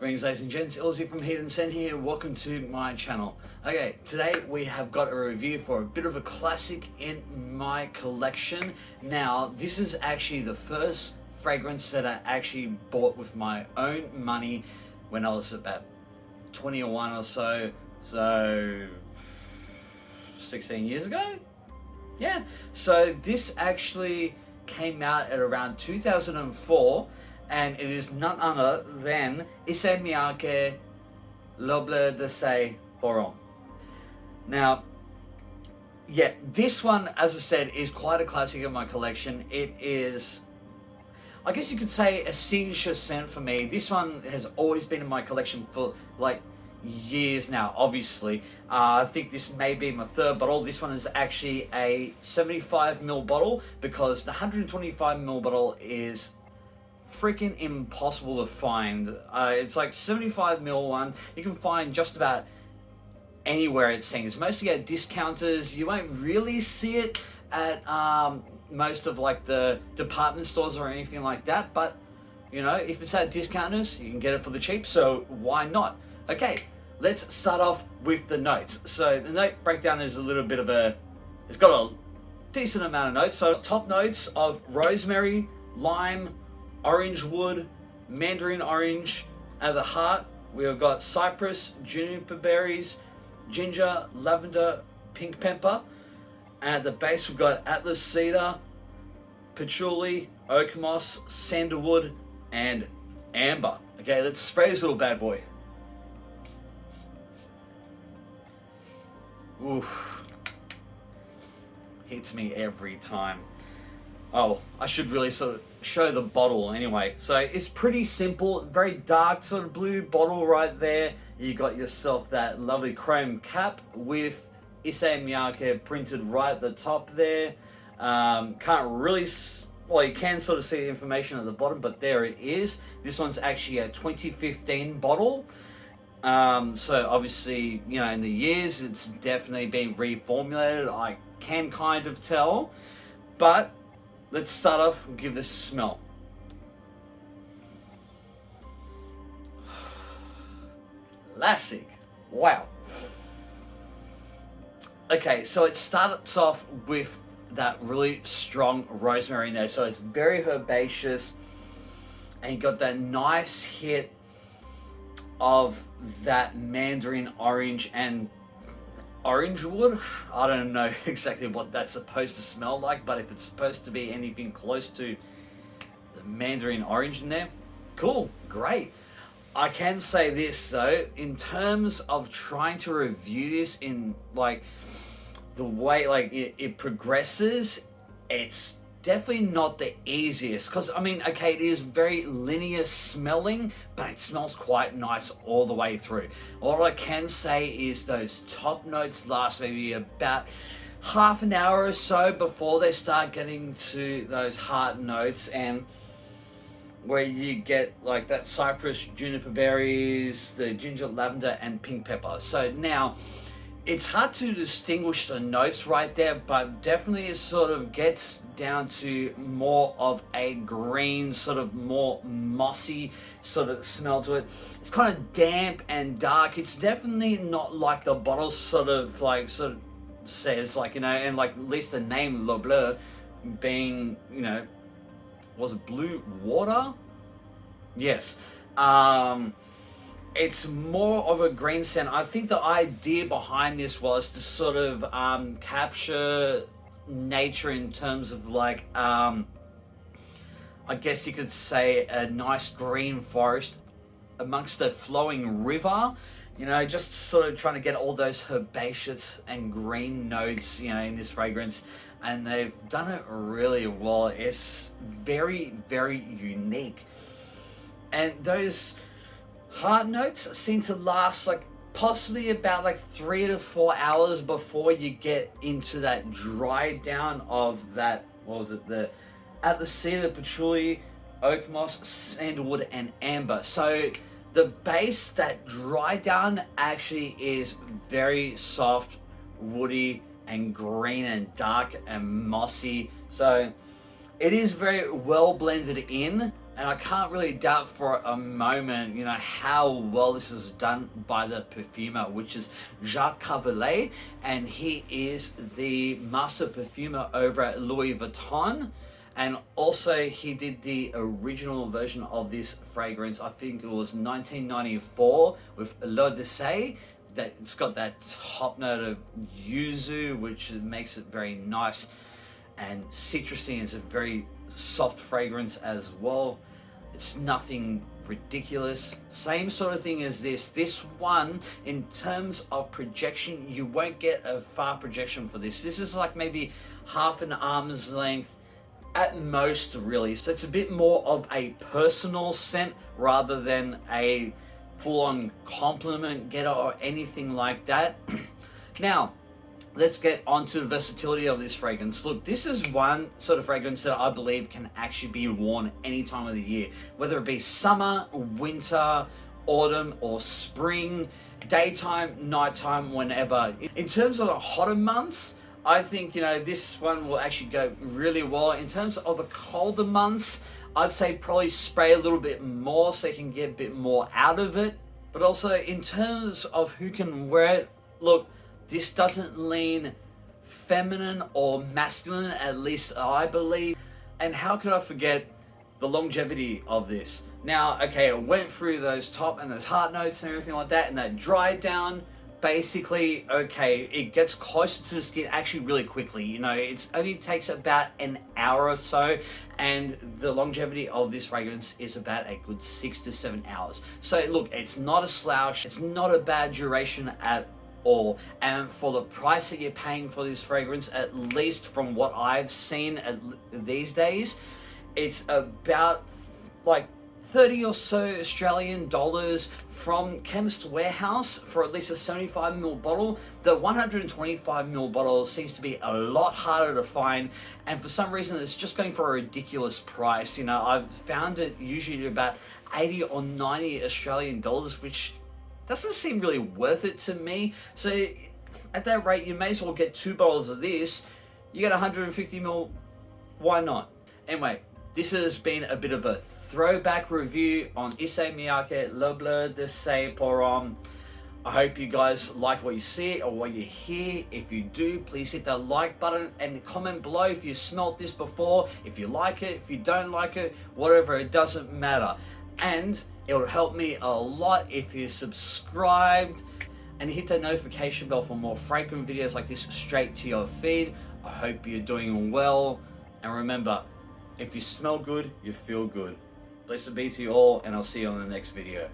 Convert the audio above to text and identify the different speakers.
Speaker 1: Greetings ladies and gents, Issey from Heat and Scent here, welcome to my channel. Okay, today we have got a review for a bit of a classic in my collection. Now, this is actually the first fragrance that I actually bought with my own money when I was about 21 or so, 16 years ago? Yeah, so this actually came out at around 2004, and it is none other than Issey Miyake Bleue D'Issey Pour Homme. Now, yeah, this one, as I said, is quite a classic in my collection. It is, I guess you could say, a signature scent for me. This one has always been in my collection for like years now, obviously. I think this may be my third bottle. This one is actually a 75ml bottle because the 125ml bottle is freaking impossible to find. It's like 75ml one you can find just about anywhere, it seems. Mostly at discounters. You won't really see it at most of like the department stores or anything like that, but you know, if it's at discounters you can get it for the cheap, so why not? Okay, let's start off with the notes. So the note breakdown is a little bit of it's got a decent amount of notes. So top notes of rosemary, lime, orange wood, mandarin orange. At the heart we've got cypress, juniper berries, ginger, lavender, pink pepper. And at the base we've got atlas cedar, patchouli, oak moss, sandalwood, and amber. Okay, let's spray this little bad boy. Oof. Hits me every time. Oh, I should really sort of show the bottle anyway. So it's pretty simple, very dark sort of blue bottle right there. You got yourself that lovely chrome cap with Issey Miyake printed right at the top there. Can't really, well, you can sort of see the information at the bottom, but there it is. This one's actually a 2015 bottle. So obviously, you know, in the years it's definitely been reformulated, I can kind of tell. But let's start off and give this a smell. Classic. Wow. Okay, so it starts off with that really strong rosemary in there. So it's very herbaceous, and you got that nice hit of that mandarin orange and orange wood. I don't know exactly what that's supposed to smell like, but if it's supposed to be anything close to the mandarin orange in there, cool, great. I can say this though, in terms of trying to review this in like the way like it progresses, it's definitely not the easiest, because I mean, okay, it is very linear smelling, but it smells quite nice all the way through. All I can say is those top notes last maybe about half an hour or so before they start getting to those heart notes, and where you get like that cypress, juniper berries, the ginger, lavender, and pink pepper. So now it's hard to distinguish the notes right there, but definitely it sort of gets down to more of a green, sort of more mossy sort of smell to it. It's kind of damp and dark. It's definitely not like the bottle sort of says, like, you know, and like at least the name Le Bleu being, you know, was it blue water? Yes. It's more of a green scent. I think the idea behind this was to sort of capture nature in terms of like, I guess you could say a nice green forest amongst a flowing river. You know, just sort of trying to get all those herbaceous and green notes, you know, in this fragrance. And they've done it really well. It's very, very unique. And those heart notes seem to last like possibly about like 3 to 4 hours before you get into that dry down of that, what was it, the atlas cedar, patchouli, oak moss, sandalwood, and amber. So the base, that dry down, actually is very soft, woody, and green and dark and mossy. So it is very well blended in. And I can't really doubt for a moment, you know, how well this is done by the perfumer, which is Jacques Cavallet, and he is the master perfumer over at Louis Vuitton. And also he did the original version of this fragrance, I think it was 1994, with Bleue D'Issey. That it's got that top note of yuzu, which makes it very nice and citrusy. It's a very soft fragrance as well. It's nothing ridiculous. Same sort of thing as this. This one, in terms of projection, you won't get a far projection for this. This is like maybe half an arm's length at most, really. So it's a bit more of a personal scent rather than a full-on compliment getter or anything like that. Now, let's get on to the versatility of this fragrance. Look, this is one sort of fragrance that I believe can actually be worn any time of the year, whether it be summer, winter, autumn, or spring, daytime, nighttime, whenever. In terms of the hotter months, I think, you know, this one will actually go really well. In terms of the colder months, I'd say probably spray a little bit more so you can get a bit more out of it. But also in terms of who can wear it, look, this doesn't lean feminine or masculine, at least I believe. And how could I forget the longevity of this? Now, okay, it went through those top and those heart notes and everything like that, and that dried down. Basically, okay, it gets closer to the skin actually really quickly. You know, it only takes about an hour or so, and the longevity of this fragrance is about a good 6 to 7 hours. So look, it's not a slouch, it's not a bad duration at all. And for the price that you're paying for this fragrance, at least from what I've seen these days, it's about like 30 or so Australian dollars from Chemist Warehouse for at least a 75ml bottle. The 125ml bottle seems to be a lot harder to find, and for some reason it's just going for a ridiculous price. You know, I've found it usually about 80 or 90 Australian dollars, which doesn't seem really worth it to me. So at that rate, you may as well get 2 bottles of this. You get 150ml, why not? Anyway, this has been a bit of a throwback review on Issey Miyake, Le Bleue D'Issey Pour Homme. I hope you guys like what you see or what you hear. If you do, please hit that like button and comment below if you smelt this before, if you like it, if you don't like it, whatever, it doesn't matter. And it would help me a lot if you subscribed and hit that notification bell for more fragrant videos like this straight to your feed. I hope you're doing well, and remember, if you smell good, you feel good. Blessed be to you all, and I'll see you on the next video.